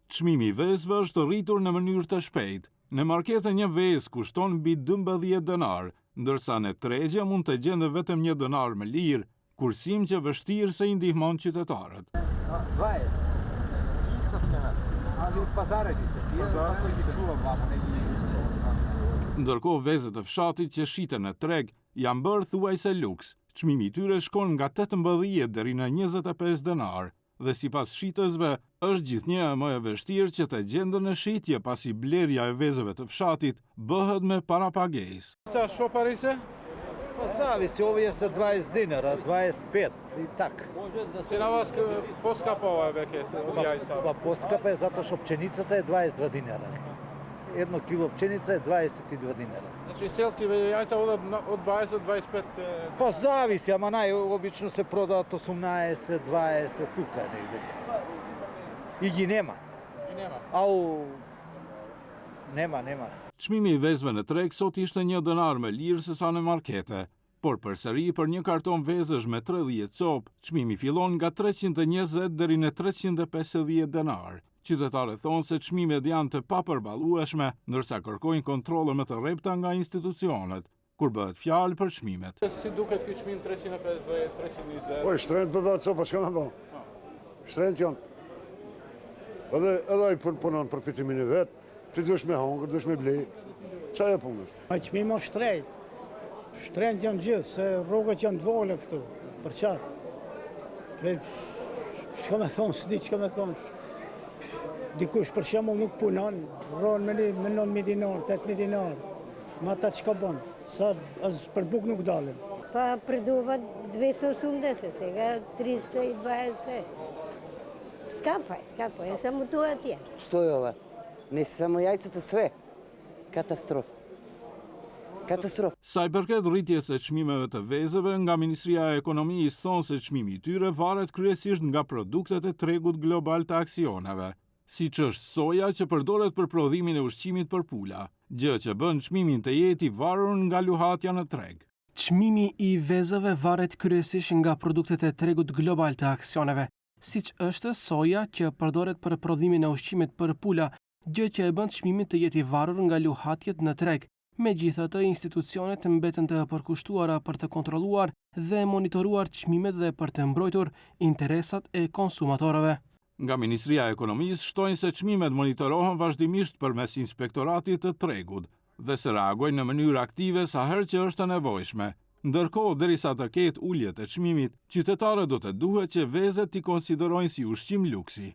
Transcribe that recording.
Çmimi i vezëve është rritur në mënyrë të shpejtë. Në markete një vezë kushton mbi 12 denar, ndërsa në tregje mund të gjende vetëm 1 denar më lirë, kursim që vështirë se i ndihmon qytetarët. 20. Ndërkohë vezët e fshatit që shiten në treg janë bërë thuajse luks. Çmimi i tyre shkon nga 18 deri në 25 denar dhe sipas shitësve është gjithnjë më e vështirë që të gjenden në shitje pasi blerja e vezëve të fshatit bëhet me parapagesë. Qa shoparise? Pa zavisi, ovdje se 20 dinara, 25 i tak. Cena vas poskapova veke od jajca? Pa poskapa je zato što pšenicata je 22 dinara. 1 kilo pšenica je 22 dinara. Znači selektive jajca od 20 do 25? Pa zavisi, ama najobično se proda 18, 20, tuka negdje. I nema. Au, nema. Çmimi i vezëve në treg sot ishte 1 denar më lirë se sa në markete, por përsëri për një karton vezësh me 30 copë, çmimi fillon nga 320 deri në 350 denar. Qytetarët thonë se çmimet janë të papërballueshme, ndërsa kërkojnë kontrolle më të rrepta nga institucionet, kur bëhet fjalë për çmimet. Si duket ky çmim 350, 320? Po, shtrenjtë për bëhet copa, s'ka me bo. Shtrenjtë janë. Edhe ai punon për fitimin e vetë, ti duhesh me hongër, duhesh me blej. Qa e punës? Çmimi është shtrejt. Shtrenjtë janë gjithë, se rrugët janë të vogla këtu, për qatë. Çka me thonë, s'di çka me thonë. Dikush për shembull nuk punon, rron me 9.000 dinar, 8.000 dinar. Ma ata çka bën? Sa as për buk nuk dalin. Pa prидува 280, сега 320. Скапа е само това тия. Što je ova? Ne samo jajcata, sve. Katastrofa. Sa i përket rritjes së çmimeve të vezëve, nga Ministria e Ekonomisë thonë se çmimi i tyre varet kryesisht nga produktet e tregut global të aksioneve, siç është soja që përdoret për prodhimin e ushqimit për pula, gjë që bën çmimin të jetë i varur nga luhatja në treg. Çmimi i vezëve varet kryesisht nga produktet e tregut global të aksioneve, siç është soja që përdoret për prodhimin e ushqimit për pula, gjë që e bën çmimin të jetë i varur nga luhatjet në treg. Megjithatë, institucionet mbeten të përkushtuara për të kontrolluar dhe monitoruar çmimet dhe për të mbrojtur interesat e konsumatorëve. Nga Ministria e Ekonomisë shtojnë se çmimet monitorohen vazhdimisht përmes inspektoratit të tregut dhe se reagojnë në mënyrë aktive sa herë që është e nevojshme. Ndërkohë, derisa të ketë ulje të çmimit, qytetarët do të duhet që vezët t'i konsiderojnë si ushqim luksi.